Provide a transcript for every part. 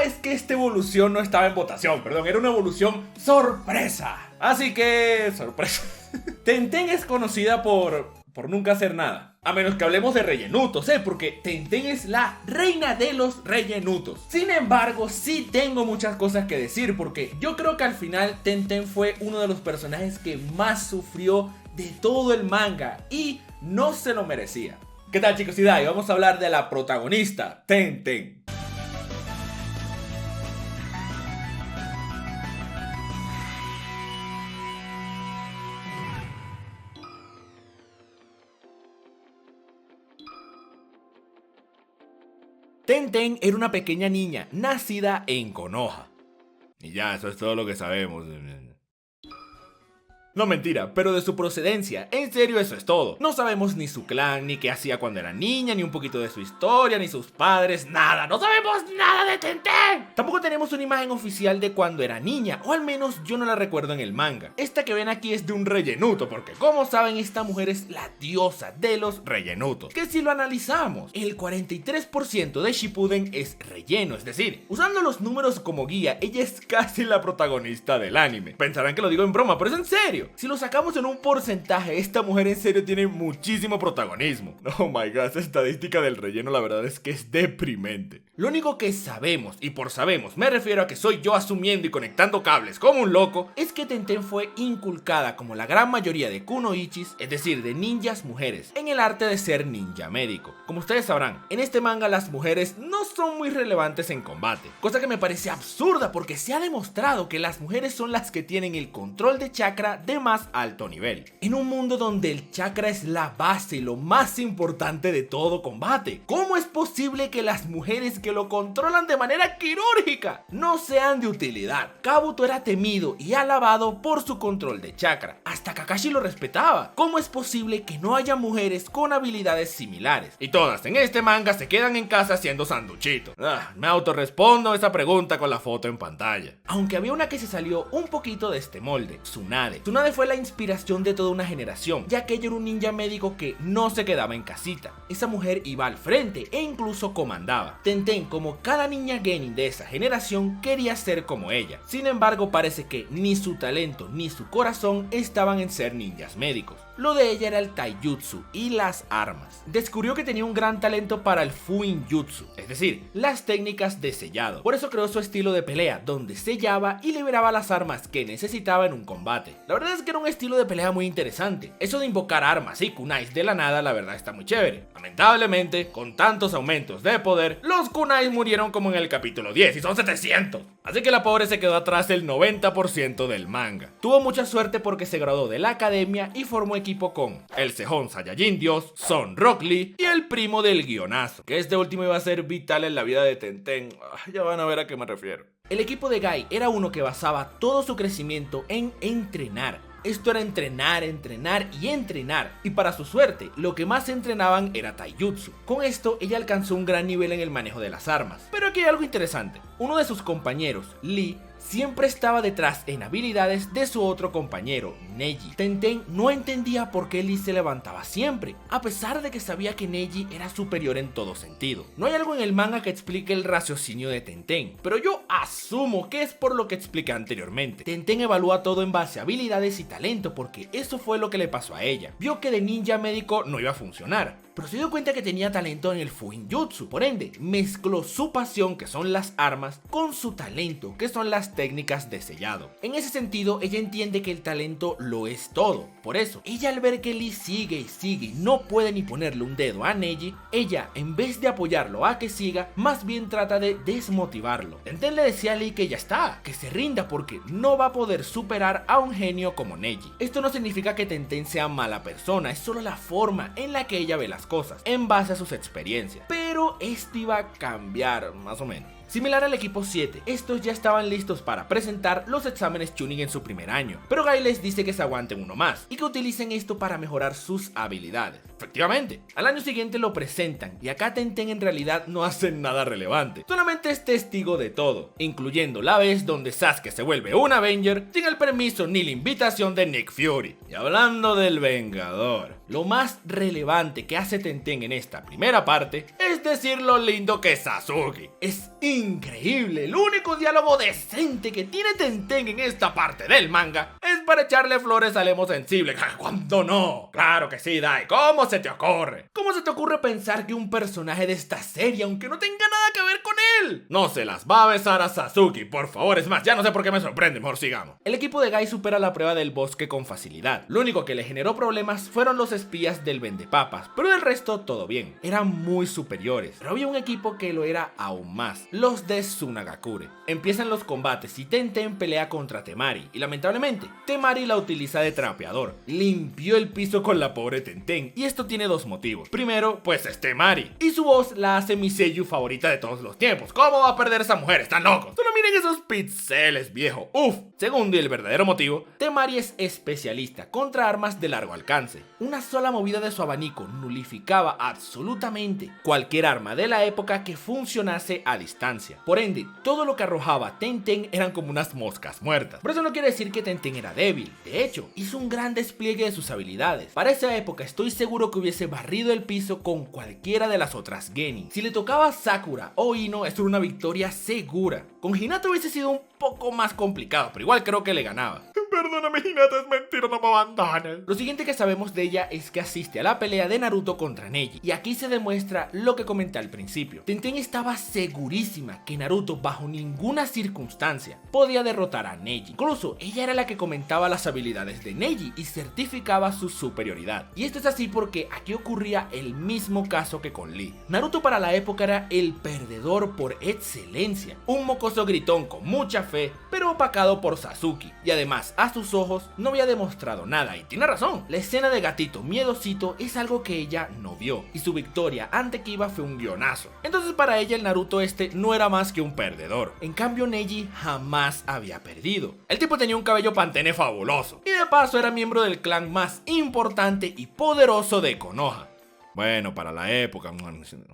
es que esta evolución no estaba en votación, perdón, era una evolución sorpresa. Así que... sorpresa. Tenten es conocida por nunca hacer nada. A menos que hablemos de rellenutos, porque Tenten es la reina de los rellenutos. Sin embargo, sí tengo muchas cosas que decir, porque yo creo que al final Tenten fue uno de los personajes que más sufrió de todo el manga y no se lo merecía. ¿Qué tal, chicos? Y vamos a hablar de la protagonista, Tenten. Tenten era una pequeña niña nacida en Konoha. Y ya, eso es todo lo que sabemos. No, mentira, pero de su procedencia, en serio eso es todo. No sabemos ni su clan, ni qué hacía cuando era niña, ni un poquito de su historia, ni sus padres, nada. No sabemos nada de Tenten. Tampoco tenemos una imagen oficial de cuando era niña, o al menos yo no la recuerdo en el manga. Esta que ven aquí es de un rellenuto, porque como saben, esta mujer es la diosa de los rellenutos. Que si lo analizamos, el 43% de Shippuden es relleno, es decir, usando los números como guía, ella es casi la protagonista del anime. Pensarán que lo digo en broma, pero es en serio. Si lo sacamos en un porcentaje, esta mujer en serio tiene muchísimo protagonismo. Oh my god, esa estadística del relleno la verdad es que es deprimente. Lo único que sabemos, y por sabemos me refiero a que soy yo asumiendo y conectando cables como un loco, es que Tenten fue inculcada como la gran mayoría de kunoichis, es decir, de ninjas mujeres, en el arte de ser ninja médico. Como ustedes sabrán, en este manga las mujeres no son muy relevantes en combate, cosa que me parece absurda porque se ha demostrado que las mujeres son las que tienen el control de chakra de más alto nivel, en un mundo donde el chakra es la base y lo más importante de todo combate. ¿Cómo es posible que las mujeres que lo controlan de manera quirúrgica no sean de utilidad? Kabuto era temido y alabado por su control de chakra, hasta Kakashi lo respetaba. ¿Cómo es posible que no haya mujeres con habilidades similares? Y todas en este manga se quedan en casa haciendo sanduchitos. Me autorrespondo esa pregunta con la foto en pantalla. Aunque había una que se salió un poquito de este molde, Tsunade. Tsunade fue la inspiración de toda una generación, ya que ella era un ninja médico que no se quedaba en casita. Esa mujer iba al frente e incluso comandaba. Tenten, como cada niña genin de esa generación, quería ser como ella. Sin embargo, parece que ni su talento ni su corazón estaban en ser ninjas médicos. Lo de ella era el taijutsu y las armas. Descubrió que tenía un gran talento para el fuinjutsu, es decir, las técnicas de sellado. Por eso creó su estilo de pelea, donde sellaba y liberaba las armas que necesitaba en un combate. La verdad es que era un estilo de pelea muy interesante. Eso de invocar armas y kunais de la nada, la verdad está muy chévere. Lamentablemente, con tantos aumentos de poder, los kunais murieron como en el capítulo 10 y son 700. Así que la pobre se quedó atrás del 90% del manga. Tuvo mucha suerte porque se graduó de la academia y formó equipo con el Sejón Saiyajin Dios, Son Rock Lee y el primo del guionazo, que este último iba a ser vital en la vida de Tenten. Ya van a ver a qué me refiero. El equipo de Guy era uno que basaba todo su crecimiento en entrenar. Esto era entrenar, entrenar y entrenar, y para su suerte, lo que más entrenaban era taijutsu. Con esto, ella alcanzó un gran nivel en el manejo de las armas. Pero aquí hay algo interesante. Uno de sus compañeros, Lee, siempre estaba detrás en habilidades de su otro compañero, Neji. Tenten no entendía por qué Lee se levantaba siempre, a pesar de que sabía que Neji era superior en todo sentido. No hay algo en el manga que explique el raciocinio de Tenten, pero yo asumo que es por lo que expliqué anteriormente. Tenten evalúa todo en base a habilidades y talento, porque eso fue lo que le pasó a ella. Vio que de ninja médico no iba a funcionar, pero se dio cuenta que tenía talento en el fuinjutsu. Por ende, mezcló su pasión, que son las armas, con su talento, que son las técnicas de sellado. En ese sentido, ella entiende que el talento lo es todo. Por eso, ella al ver que Lee sigue y sigue y no puede ni ponerle un dedo a Neji, ella, en vez de apoyarlo a que siga, más bien trata de desmotivarlo. Tenten le decía a Lee que ya está, que se rinda porque no va a poder superar a un genio como Neji. Esto no significa que Tenten sea mala persona, es solo la forma en la que ella ve las cosas, en base a sus experiencias. Pero esto iba a cambiar, más o menos. Similar al equipo 7, estos ya estaban listos para presentar los exámenes Chunin en su primer año, pero Guy les dice que se aguanten uno más y que utilicen esto para mejorar sus habilidades. Efectivamente, al año siguiente lo presentan y acá Tenten en realidad no hacen nada relevante, solamente es testigo de todo, incluyendo la vez donde Sasuke se vuelve un Avenger sin el permiso ni la invitación de Nick Fury. Y hablando del Vengador, lo más relevante que hace Tenten en esta primera parte es decir lo lindo que es Sasuke. Es increíble. El único diálogo decente que tiene Tenten en esta parte del manga es para echarle flores al emo sensible. ¿Cuándo no? Claro que sí, Dai. ¿Cómo se te ocurre? ¿Cómo se te ocurre pensar que un personaje de esta serie, aunque no tenga nada que ver con él, no se las va a besar a Sasuke? Por favor, es más, ya no sé por qué me sorprende, mejor sigamos. El equipo de Guy supera la prueba del bosque con facilidad. Lo único que le generó problemas fueron los espías del vendepapas, pero del resto todo bien. Eran muy superiores, pero había un equipo que lo era aún más, los de Tsunagakure. Empiezan los combates y Tenten pelea contra Temari, y lamentablemente, Temari la utiliza de trapeador. Limpió el piso con la pobre Tenten, y esto tiene dos motivos. Primero, pues es Temari, y su voz la hace mi seiyuu favorita de todos los tiempos. ¿Cómo va a perder esa mujer? Están locos. Solo miren esos pixeles, viejo. Uf. Segundo, y el verdadero motivo, Temari es especialista contra armas de largo alcance. Una sola movida de su abanico nulificaba absolutamente cualquier arma de la época que funcionase a distancia. Por ende, todo lo que arrojaba Tenten eran como unas moscas muertas. Pero eso no quiere decir que Tenten era débil. De hecho, hizo un gran despliegue de sus habilidades. Para esa época estoy seguro que hubiese barrido el piso con cualquiera de las otras genin. Si le tocaba a Sakura o Ino, esto era una victoria segura. Con Hinata hubiese sido un poco más complicado, pero igual creo que le ganaba. Perdóname, Hinata, es mentira, no me abandones. Lo siguiente que sabemos de ella es que asiste a la pelea de Naruto contra Neji, y aquí se demuestra lo que comenté al principio. Tenten estaba segurísima que Naruto bajo ninguna circunstancia podía derrotar a Neji. Incluso ella era la que comentaba las habilidades de Neji y certificaba su superioridad. Y esto es así porque aquí ocurría el mismo caso que con Lee. Naruto para la época era el perdedor por excelencia, un mocoso gritón con mucha fe, pero opacado por Sasuke, y además a sus ojos no había demostrado nada, y tiene razón. La escena de gatito miedosito es algo que ella no vio, y su victoria ante Kiba fue un guionazo. Entonces para ella el Naruto este no era más que un perdedor. En cambio Neji jamás había perdido. El tipo tenía un cabello pantene fabuloso, y de paso era miembro del clan más importante y poderoso de Konoha. Bueno, para la época.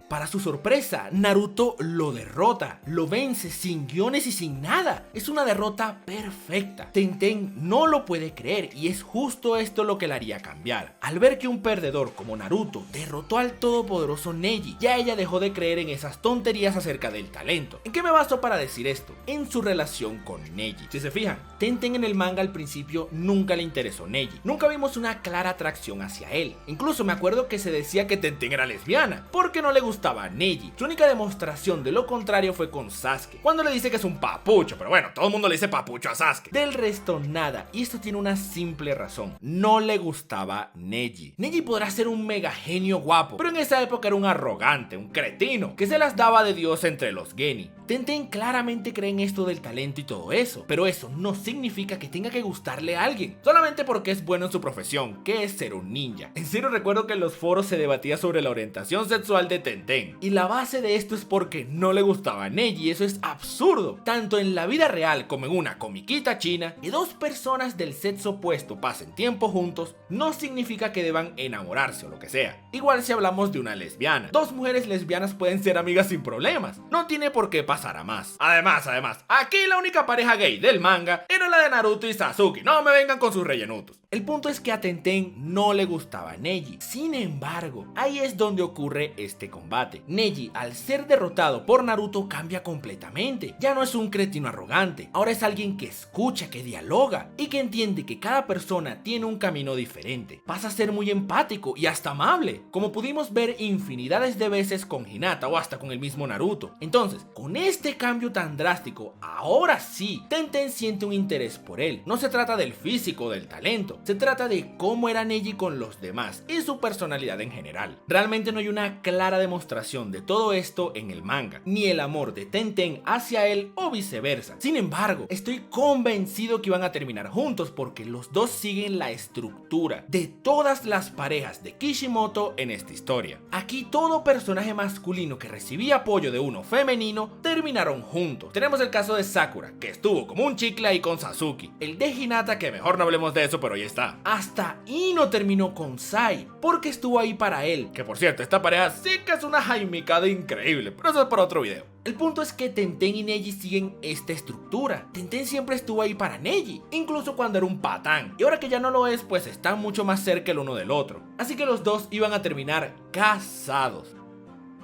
Para su sorpresa, Naruto lo derrota, lo vence sin guiones y sin nada. Es una derrota perfecta. Tenten no lo puede creer, y es justo esto lo que le haría cambiar. Al ver que un perdedor como Naruto derrotó al todopoderoso Neji, ya ella dejó de creer en esas tonterías acerca del talento. ¿En qué me baso para decir esto? En su relación con Neji. Si se fijan, Tenten en el manga al principio nunca le interesó Neji. Nunca vimos una clara atracción hacia él. Incluso me acuerdo que se decía que Tenten era lesbiana porque no le gustaba a Neji. Su única demostración de lo contrario fue con Sasuke, cuando le dice que es un papucho, pero bueno, todo el mundo le dice papucho a Sasuke. Del resto nada, y esto tiene una simple razón: no le gustaba Neji. Neji podrá ser un mega genio guapo, pero en esa época era un arrogante, un cretino, que se las daba de Dios entre los genin. Tenten claramente cree en esto del talento y todo eso, pero eso no significa que tenga que gustarle a alguien, solamente porque es bueno en su profesión, que es ser un ninja. En serio recuerdo que en los foros se debatía sobre la orientación sexual de Tenten, y la base de esto es porque no le gustaba a Neji. Eso es absurdo. Tanto en la vida real como en una comiquita china, que dos personas del sexo opuesto pasen tiempo juntos no significa que deban enamorarse o lo que sea. Igual si hablamos de una lesbiana, dos mujeres lesbianas pueden ser amigas sin problemas, no tiene por qué pasar a más. Además, aquí la única pareja gay del manga era la de Naruto y Sasuke, no me vengan con sus rellenutos. El punto es que a Tenten no le gustaba Neji. Sin embargo, ahí es donde ocurre este combate. Neji, al ser derrotado por Naruto, cambia completamente. Ya no es un cretino arrogante, ahora es alguien que escucha, que dialoga y que entiende que cada persona tiene un camino diferente. Pasa a ser muy empático y hasta amable, como pudimos ver infinidades de veces con Hinata o hasta con el mismo Naruto. Entonces, con este cambio tan drástico, ahora sí, Tenten siente un interés por él. No se trata del físico o del talento, se trata de cómo era Neji con los demás y su personalidad en general. Realmente no hay una clara demostración de todo esto en el manga, ni el amor de Tenten hacia él o viceversa. Sin embargo, estoy convencido que van a terminar juntos porque los dos siguen la estructura de todas las parejas de Kishimoto en esta historia. Aquí todo personaje masculino que recibía apoyo de uno femenino terminaron juntos. Tenemos el caso de Sakura, que estuvo como un chicle ahí con Sasuke. El de Hinata, que mejor no hablemos de eso, pero ya está. Hasta Ino terminó con Sai porque estuvo ahí para él. Que por cierto, esta pareja sí que es una jaimicada increíble, pero eso es para otro video. El punto es que Tenten y Neji siguen esta estructura. Tenten siempre estuvo ahí para Neji, incluso cuando era un patán. Y ahora que ya no lo es, pues están mucho más cerca el uno del otro. Así que los dos iban a terminar casados.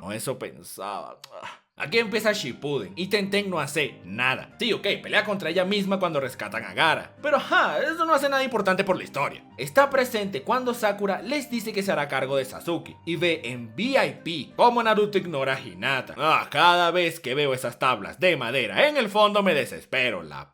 No, eso pensaba. Aquí empieza Shippuden y Tenten no hace nada. Sí, ok, pelea contra ella misma cuando rescatan a Gaara, pero eso no hace nada importante por la historia. Está presente cuando Sakura les dice que se hará cargo de Sasuke y ve en VIP cómo Naruto ignora a Hinata. Cada vez que veo esas tablas de madera en el fondo me desespero, la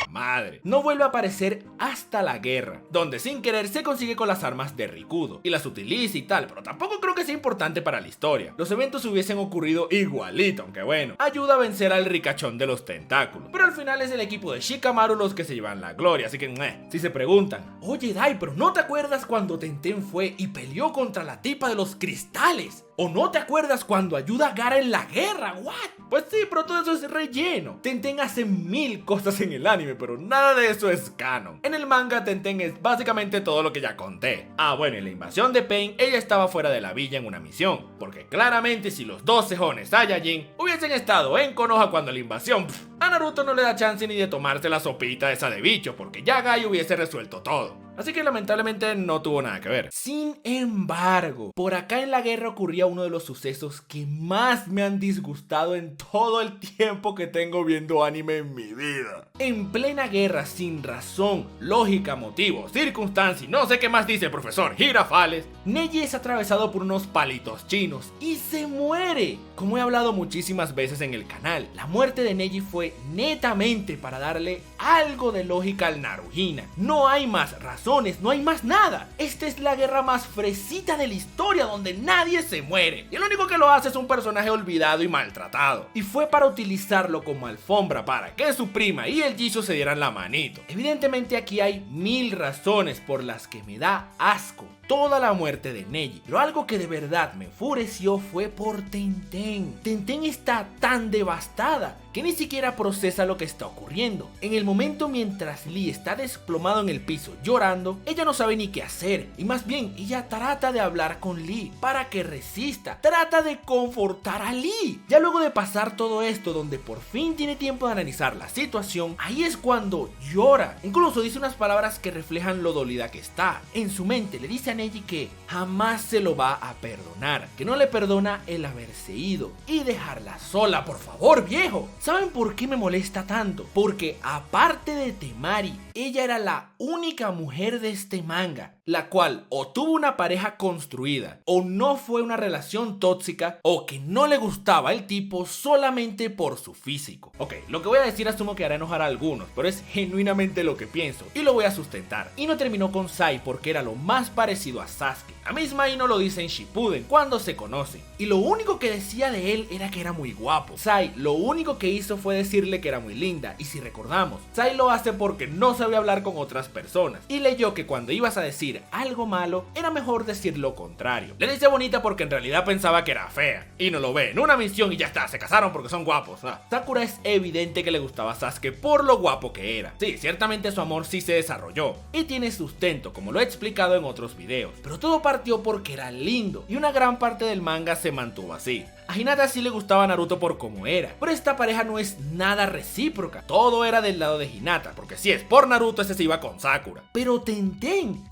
madre. No vuelve a aparecer hasta la guerra, donde sin querer se consigue con las armas de Rikudo y las utiliza y tal, pero tampoco creo que sea importante para la historia. Los eventos hubiesen ocurrido igualito, aunque bueno, ayuda a vencer al ricachón de los tentáculos, pero al final es el equipo de Shikamaru los que se llevan la gloria, así que si se preguntan, oye Dai, pero ¿no te acuerdas cuando Tenten fue y peleó contra la tipa de los cristales? ¿O no te acuerdas cuando ayuda a Gaara en la guerra? ¿What? Pues sí, pero todo eso es relleno. Tenten hace 1000 cosas en el anime, pero nada de eso es canon. En el manga, Tenten es básicamente todo lo que ya conté. Bueno, en la invasión de Pain, ella estaba fuera de la villa en una misión, porque claramente si los 12 Jones Saiyajin hubiesen estado en Konoha cuando la invasión, a Naruto no le da chance ni de tomarse la sopita esa de bicho, porque ya Gai hubiese resuelto todo. Así que lamentablemente no tuvo nada que ver. Sin embargo, por acá en la guerra ocurría uno de los sucesos que más me han disgustado en todo el tiempo que tengo viendo anime en mi vida. En plena guerra, sin razón, lógica, motivo, circunstancia y no sé qué más dice el profesor Girafales, Neji es atravesado por unos palitos chinos y se muere. Como he hablado muchísimas veces en el canal, la muerte de Neji fue netamente para darle algo de lógica al Naruhina. No hay más razones, no hay más nada. Esta es la guerra más fresita de la historia donde nadie se muere. Y el único que lo hace es un personaje olvidado y maltratado. Y fue para utilizarlo como alfombra para que su prima y el Jisoo se dieran la manito. Evidentemente aquí hay 1000 razones por las que me da asco toda la muerte de Neji, pero algo que de verdad me enfureció fue por Tenten. Tenten está tan devastada que ni siquiera procesa lo que está ocurriendo. En el momento mientras Lee está desplomado en el piso llorando, ella no sabe ni qué hacer, y más bien ella trata de hablar con Lee para que resista, trata de confortar a Lee. Ya luego de pasar todo esto, donde por fin tiene tiempo de analizar la situación, ahí es cuando llora. Incluso dice unas palabras que reflejan lo dolida que está. En su mente le dice a Neji que jamás se lo va a perdonar, que no le perdona el haberse ido y dejarla sola. Por favor, viejo. ¿Saben por qué me molesta tanto? Porque aparte de Temari, ella era la única mujer de este manga la cual o tuvo una pareja construida, o no fue una relación tóxica, o que no le gustaba el tipo solamente por su físico. Ok, lo que voy a decir asumo que hará enojar a algunos, pero es genuinamente lo que pienso y lo voy a sustentar. Y no terminó con Sai porque era lo más parecido a Sasuke. La misma Ino lo dice en Shippuden cuando se conocen, y lo único que decía de él era que era muy guapo. Sai lo único que hizo fue decirle que era muy linda, y si recordamos, Sai lo hace porque no sabe hablar con otras personas y leyó que cuando ibas a decir algo malo era mejor decir lo contrario. Le dice bonita porque en realidad pensaba que era fea, y no lo ve en una misión y ya está, se casaron porque son guapos. Sakura es evidente que le gustaba a Sasuke por lo guapo que era. Sí, ciertamente su amor sí se desarrolló y tiene sustento, como lo he explicado en otros videos, pero todo partió porque era lindo, y una gran parte del manga se mantuvo así. A Hinata sí le gustaba a Naruto por cómo era, pero esta pareja no es nada recíproca. Todo era del lado de Hinata, porque si es por Naruto, ese se iba con Sakura. Pero Tenten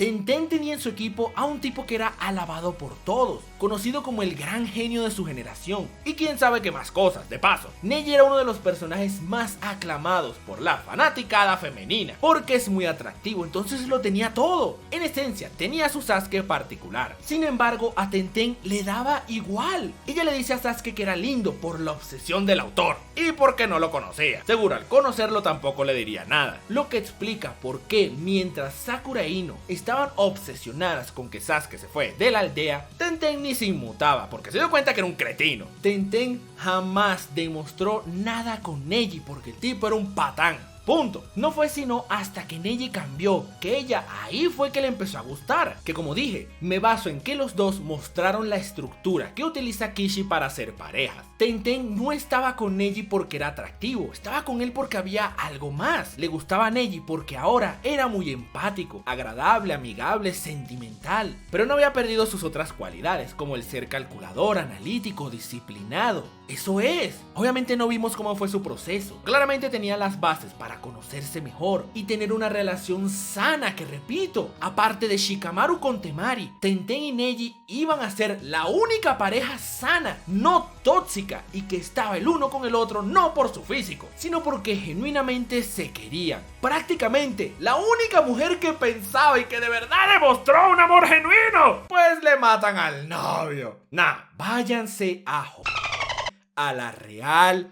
tenía en su equipo a un tipo que era alabado por todos, conocido como el gran genio de su generación, y quién sabe qué más cosas. De paso, Neji era uno de los personajes más aclamados por la fanaticada femenina, porque es muy atractivo, entonces lo tenía todo. En esencia, tenía su Sasuke particular. Sin embargo, a Tenten le daba igual. Ella le dice a Sasuke que era lindo por la obsesión del autor y porque no lo conocía. Seguro al conocerlo tampoco le diría nada, lo que explica por qué mientras Sakura e Ino estaban obsesionadas con que Sasuke se fue de la aldea, Tenten ni se inmutaba porque se dio cuenta que era un cretino. Tenten jamás demostró nada con Neji porque el tipo era un patán. Punto. No fue sino hasta que Neji cambió, que ella ahí fue que le empezó a gustar. Que como dije, me baso en que los dos mostraron la estructura que utiliza Kishi para hacer parejas. Tenten no estaba con Neji porque era atractivo, estaba con él porque había algo más. Le gustaba a Neji porque ahora era muy empático, agradable, amigable, sentimental, pero no había perdido sus otras cualidades, como el ser calculador, analítico, disciplinado. Eso es. Obviamente no vimos cómo fue su proceso. Claramente tenía las bases para para conocerse mejor y tener una relación sana que, repito, aparte de Shikamaru con Temari, Tenten y Neji iban a ser la única pareja sana, no tóxica, y que estaba el uno con el otro no por su físico, sino porque genuinamente se querían. Prácticamente la única mujer que pensaba y que de verdad demostró un amor genuino, pues le matan al novio. Nah, váyanse a la real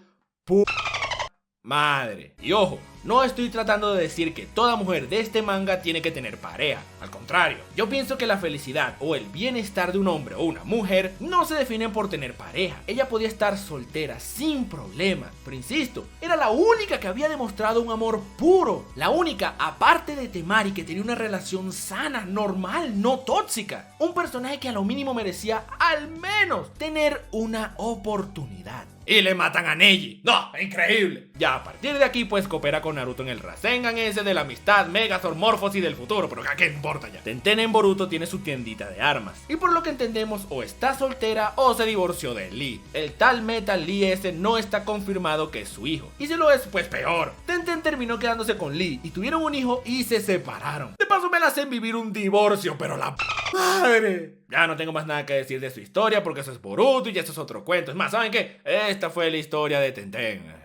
madre. Y ojo, no estoy tratando de decir que toda mujer de este manga tiene que tener pareja. Al contrario, yo pienso que la felicidad o el bienestar de un hombre o una mujer no se definen por tener pareja. Ella podía estar soltera sin problema, pero insisto, era la única que había demostrado un amor puro. La única, aparte de Temari, que tenía una relación sana, normal, no tóxica. Un personaje que a lo mínimo merecía al menos tener una oportunidad. Y le matan a Neji. ¡No! ¡Increíble! Ya a partir de aquí pues coopera con Naruto en el Rasengan ese de la amistad, Megazord, Morphos y del futuro. Pero ¿a qué importa ya? Tenten en Boruto tiene su tiendita de armas. Y por lo que entendemos o está soltera o se divorció de Lee. El tal Metal Lee ese no está confirmado que es su hijo. Y si lo es, pues peor. Tenten terminó quedándose con Lee y tuvieron un hijo y se separaron. De paso me la hacen vivir un divorcio, pero la madre. Ya no tengo más nada que decir de su historia porque eso es Boruto y eso es otro cuento. Es más, ¿saben qué? Esta fue la historia de Tenten.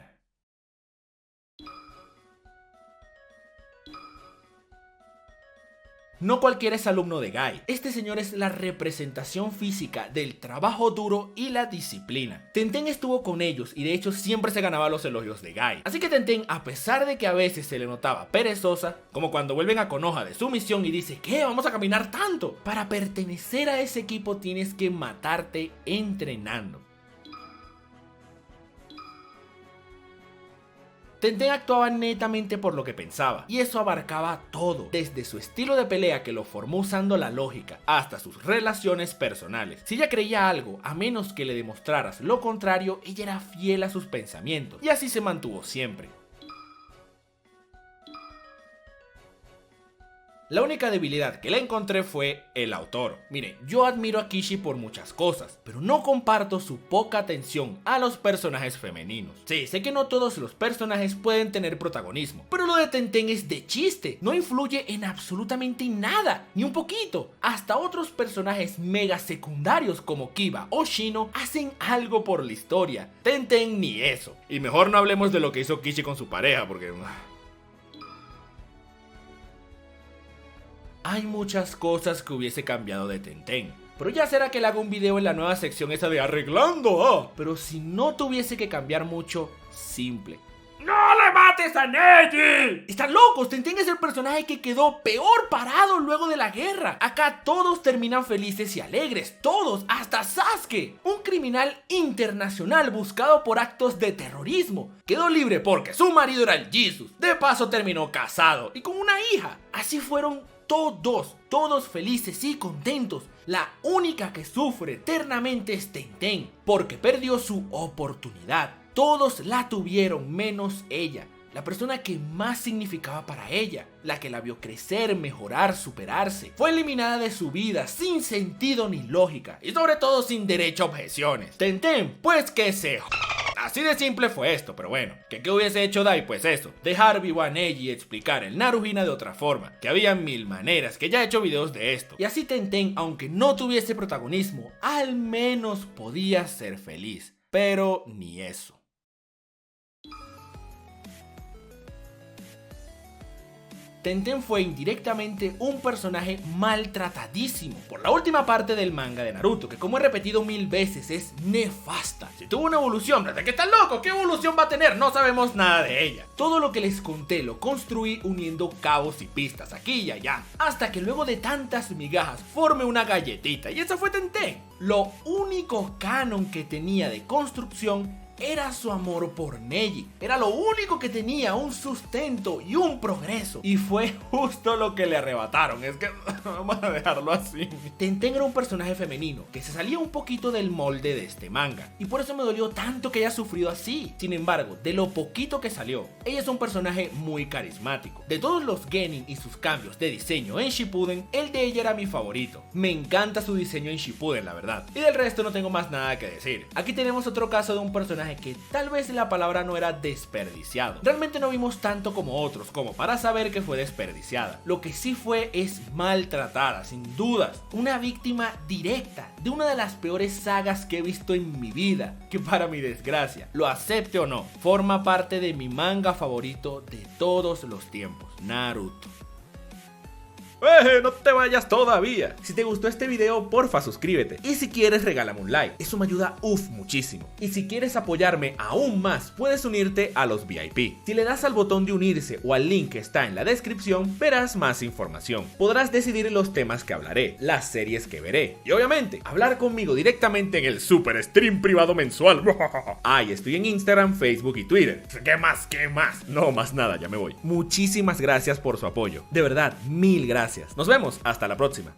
No cualquiera es alumno de Guy. Este señor es la representación física del trabajo duro y la disciplina. Tenten estuvo con ellos y de hecho siempre se ganaba los elogios de Guy. Así que Tenten, a pesar de que a veces se le notaba perezosa, como cuando vuelven a Konoha de su misión y dice ¿qué? ¿Vamos a caminar tanto? Para pertenecer a ese equipo tienes que matarte entrenando. Tenten actuaba netamente por lo que pensaba, y eso abarcaba todo, desde su estilo de pelea que lo formó usando la lógica, hasta sus relaciones personales. Si ella creía algo, a menos que le demostraras lo contrario, ella era fiel a sus pensamientos, y así se mantuvo siempre. La única debilidad que le encontré fue el autor. Mire, yo admiro a Kishi por muchas cosas, pero no comparto su poca atención a los personajes femeninos. Sí, sé que no todos los personajes pueden tener protagonismo, pero lo de Tenten es de chiste, no influye en absolutamente nada, ni un poquito. Hasta otros personajes mega secundarios como Kiba o Shino hacen algo por la historia. Tenten ni eso. Y mejor no hablemos de lo que hizo Kishi con su pareja, porque... hay muchas cosas que hubiese cambiado de Tenten, pero ya será que le haga un video en la nueva sección esa de arreglando. Pero si no tuviese que cambiar mucho, simple: ¡no le mates a Neji! Están locos, Tenten es el personaje que quedó peor parado luego de la guerra. Acá todos terminan felices y alegres, todos, hasta Sasuke, un criminal internacional buscado por actos de terrorismo. Quedó libre porque su marido era el Jesus. De paso terminó casado y con una hija. Así fueron todos felices y contentos. La única que sufre eternamente es Tenten, porque perdió su oportunidad. Todos la tuvieron menos ella, la persona que más significaba para ella, la que la vio crecer, mejorar, superarse. Fue eliminada de su vida sin sentido ni lógica, y sobre todo sin derecho a objeciones. Tenten, pues que se así de simple fue esto, pero bueno, ¿qué hubiese hecho Dai? Pues eso, dejar vivo a Neji y explicar el Naruhina de otra forma, que había mil maneras, que ya he hecho videos de esto. Y así Tenten, aunque no tuviese protagonismo, al menos podía ser feliz, pero ni eso. Tenten fue indirectamente un personaje maltratadísimo por la última parte del manga de Naruto, que como he repetido mil veces es nefasta. Si tuvo una evolución, ¿desde que están locos? ¿Qué evolución va a tener? No sabemos nada de ella. Todo lo que les conté lo construí uniendo cabos y pistas aquí y allá, hasta que luego de tantas migajas forme una galletita, y esa fue Tenten. Lo único canon que tenía de construcción era su amor por Neji. Era lo único que tenía un sustento y un progreso. Y fue justo lo que le arrebataron. Es que vamos a dejarlo así. Tenten era un personaje femenino que se salía un poquito del molde de este manga, y por eso me dolió tanto que haya sufrido así. Sin embargo, de lo poquito que salió, ella es un personaje muy carismático. De todos los genin y sus cambios de diseño en Shippuden, el de ella era mi favorito. Me encanta su diseño en Shippuden, la verdad. Y del resto no tengo más nada que decir. Aquí tenemos otro caso de un personaje personaje que tal vez la palabra no era desperdiciado. Realmente no vimos tanto como otros, como para saber que fue desperdiciada. Lo que sí fue es maltratada, sin dudas. Una víctima directa de una de las peores sagas que he visto en mi vida, que para mi desgracia, lo acepte o no, forma parte de mi manga favorito de todos los tiempos, Naruto. No te vayas todavía. Si te gustó este video, porfa suscríbete. Y si quieres, regálame un like. Eso me ayuda muchísimo. Y si quieres apoyarme aún más, puedes unirte a los VIP. Si le das al botón de unirse o al link que está en la descripción, verás más información. Podrás decidir los temas que hablaré, las series que veré. Y obviamente, hablar conmigo directamente en el super stream privado mensual. Estoy en Instagram, Facebook y Twitter. ¿Qué más? ¿Qué más? No, más nada, ya me voy. Muchísimas gracias por su apoyo. De verdad, mil gracias. Nos vemos, hasta la próxima.